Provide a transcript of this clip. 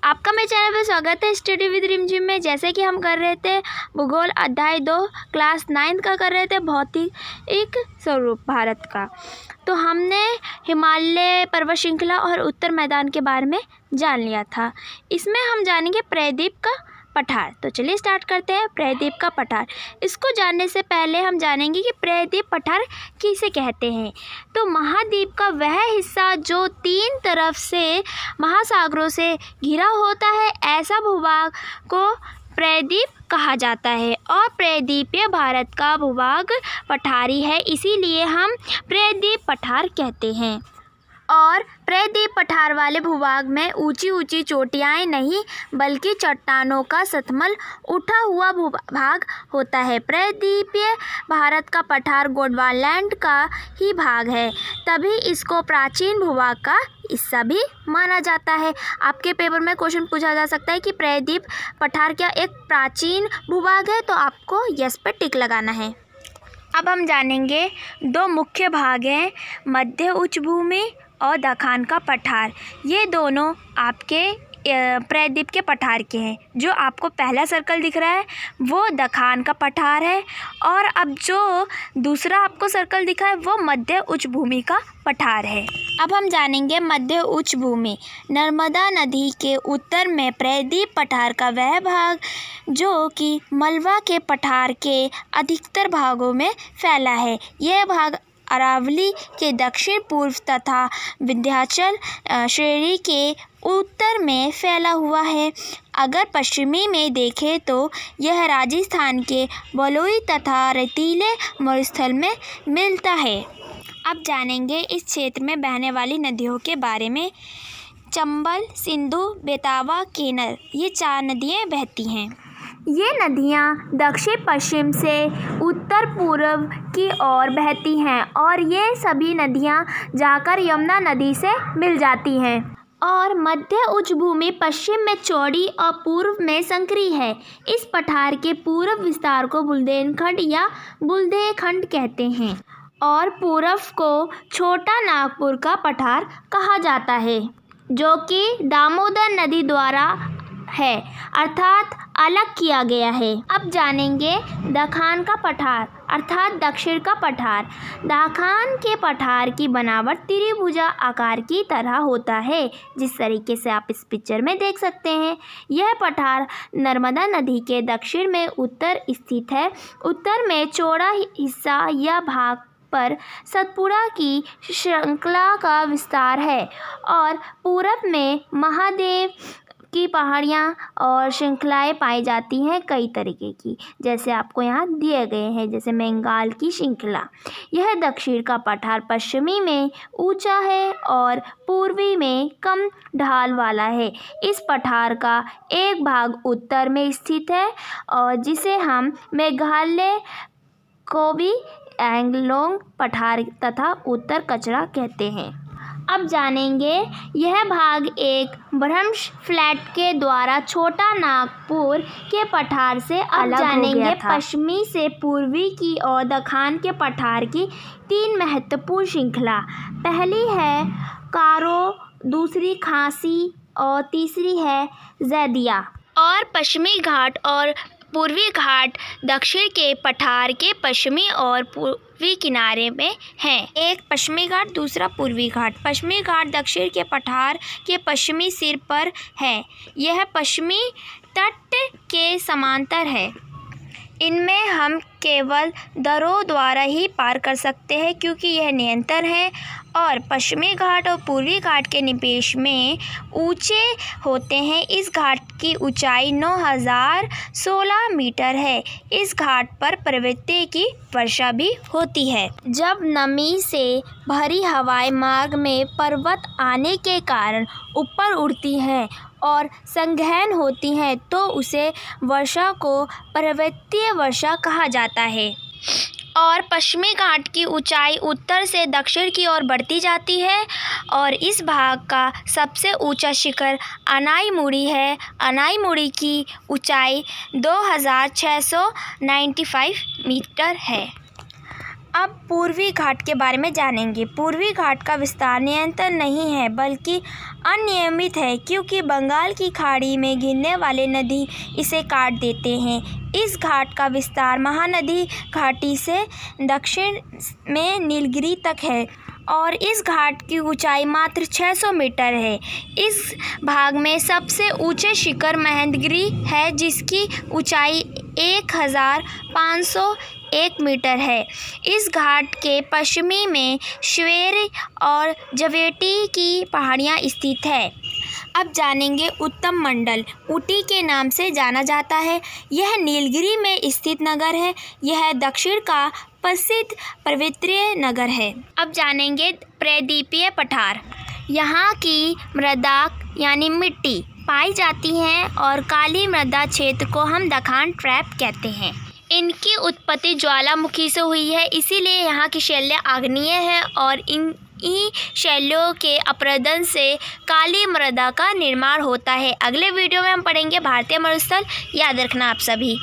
आपका मेरे चैनल पर स्वागत है स्टडी विद रिमझिम में। जैसे कि हम कर रहे थे भूगोल अध्याय 2 क्लास 9 का कर रहे थे भौतिक स्वरूप भारत का। तो हमने हिमालय पर्वत श्रृंखला और उत्तर मैदान के बारे में जान लिया था। इसमें हम जानेंगे प्रायद्वीप का पठार। तो चलिए स्टार्ट करते हैं। प्रायद्वीप का पठार, इसको जानने से पहले हम जानेंगे कि प्रायद्वीप पठार किसे कहते हैं। तो महाद्वीप का वह हिस्सा जो 3 तरफ से महासागरों से घिरा होता है, ऐसा भूभाग को प्रायद्वीप कहा जाता है। और प्रायद्वीपीय भारत का भूभाग पठारी है, इसीलिए हम प्रायद्वीप पठार कहते हैं। और प्रायद्वीप पठार वाले भूभाग में ऊंची ऊंची चोटियाँ नहीं बल्कि चट्टानों का सतमल उठा हुआ भूभाग होता है। प्रायद्वीपीय भारत का पठार गोंडवानलैंड का ही भाग है, तभी इसको प्राचीन भूभाग का हिस्सा भी माना जाता है। आपके पेपर में क्वेश्चन पूछा जा सकता है कि प्रायद्वीप पठार क्या एक प्राचीन भूभाग है, तो आपको यस पे टिक लगाना है। अब हम जानेंगे 2 मुख्य भाग हैं, मध्य उच्च भूमि और दखान का पठार। ये दोनों आपके प्रायद्वीप के पठार के हैं। जो आपको पहला सर्कल दिख रहा है वो दखान का पठार है, और अब जो दूसरा आपको सर्कल दिखा है वो मध्य उच्च भूमि का पठार है। अब हम जानेंगे मध्य उच्च भूमि। नर्मदा नदी के उत्तर में प्रायद्वीप पठार का वह भाग जो कि मलवा के पठार के अधिकतर भागों में फैला है। यह भाग अरावली के दक्षिण पूर्व तथा विंध्याचल श्रेणी के उत्तर में फैला हुआ है। अगर पश्चिमी में देखें तो यह राजस्थान के बलुई तथा रेतीले मरुस्थल में मिलता है। अब जानेंगे इस क्षेत्र में बहने वाली नदियों के बारे में। चंबल, सिंधु, बेतवा, केनल, ये 4 नदियाँ बहती हैं। ये नदियाँ दक्षिण पश्चिम से उत्तर पूर्व की ओर बहती हैं, और ये सभी नदियाँ जाकर यमुना नदी से मिल जाती हैं। और मध्य उच्च भूमि पश्चिम में चौड़ी और पूर्व में संकरी है। इस पठार के पूर्व विस्तार को बुंदेलखंड या बुंदेलखंड कहते हैं, और पूर्व को छोटा नागपुर का पठार कहा जाता है, जो कि दामोदर नदी द्वारा है, अर्थात अलग किया गया है। अब जानेंगे दखान का पठार अर्थात दक्षिण का पठार। दखान के पठार की बनावट त्रिभुजा आकार की तरह होता है, जिस तरीके से आप इस पिक्चर में देख सकते हैं। यह पठार नर्मदा नदी के दक्षिण में उत्तर स्थित है। उत्तर में चौड़ा हिस्सा या भाग पर सतपुड़ा की श्रृंखला का विस्तार है, और पूरब में महादेव की पहाड़ियाँ और श्रृंखलाएँ पाई जाती हैं कई तरीके की, जैसे आपको यहाँ दिए गए हैं, जैसे बंगाल की श्रृंखला। यह दक्षिण का पठार पश्चिमी में ऊंचा है और पूर्वी में कम ढाल वाला है। इस पठार का एक भाग उत्तर में स्थित है, और जिसे हम मेघालय को भी एंगलोंग पठार तथा उत्तर कचरा कहते हैं। अब जानेंगे यह भाग एक भ्रंश फ्लैट के द्वारा छोटा नागपुर के पठार से अलग हो गया था। पश्चिमी से पूर्वी की ओर दखान के पठार की 3 महत्वपूर्ण श्रृंखला। पहली है कारो, दूसरी खासी और तीसरी है जैदिया। और पश्चिमी घाट और पूर्वी घाट दक्षिण के पठार के पश्चिमी और पूर्वी किनारे में हैं। एक पश्चिमी घाट, दूसरा पूर्वी घाट। पश्चिमी घाट दक्षिण के पठार के पश्चिमी सिर पर है। यह पश्चिमी तट के समांतर है। इनमें हम केवल दरों द्वारा ही पार कर सकते हैं, क्योंकि यह निरंतर है, और पश्चिमी घाट और पूर्वी घाट के निपेश में ऊंचे होते हैं। इस घाट की ऊंचाई 9016 मीटर है। इस घाट पर पर्वतीय की वर्षा भी होती है। जब नमी से भरी हवाएं मार्ग में पर्वत आने के कारण ऊपर उड़ती हैं और संघनन होती हैं, तो उसे वर्षा को पर्वतीय वर्षा कहा जाता है। और पश्चिमी घाट की ऊंचाई उत्तर से दक्षिण की ओर बढ़ती जाती है, और इस भाग का सबसे ऊंचा शिखर अनाईमुड़ी है। अनाईमुड़ी की ऊंचाई 2695 मीटर है। अब पूर्वी घाट के बारे में जानेंगे। पूर्वी घाट का विस्तार निरंतर नहीं है बल्कि अनियमित है, क्योंकि बंगाल की खाड़ी में गिरने वाले नदी इसे काट देते हैं। इस घाट का विस्तार महानदी घाटी से दक्षिण में नीलगिरी तक है और इस घाट की ऊंचाई मात्र 600 मीटर है। इस भाग में सबसे ऊंचे शिखर महेंद्रगिरी है, जिसकी ऊंचाई 1501 मीटर है। इस घाट के पश्चिमी में श्वेरी और जवेटी की पहाड़ियाँ स्थित है। अब जानेंगे उत्तम मंडल। ऊटी के नाम से जाना जाता है। यह नीलगिरी में स्थित नगर है। यह दक्षिण का प्रसिद्ध पवित्र नगर है। अब जानेंगे प्रायद्वीपीय पठार। यहाँ की मृदा यानी मिट्टी पाई जाती है और काली मृदा क्षेत्र को हम दखान ट्रैप कहते हैं। इनकी उत्पत्ति ज्वालामुखी से हुई है, इसीलिए यहाँ की शैलियाँ आग्नेय है और इन शैलियों के अपरदन से काली मृदा का निर्माण होता है। अगले वीडियो में हम पढ़ेंगे भारतीय मरुस्थल। याद रखना आप सभी।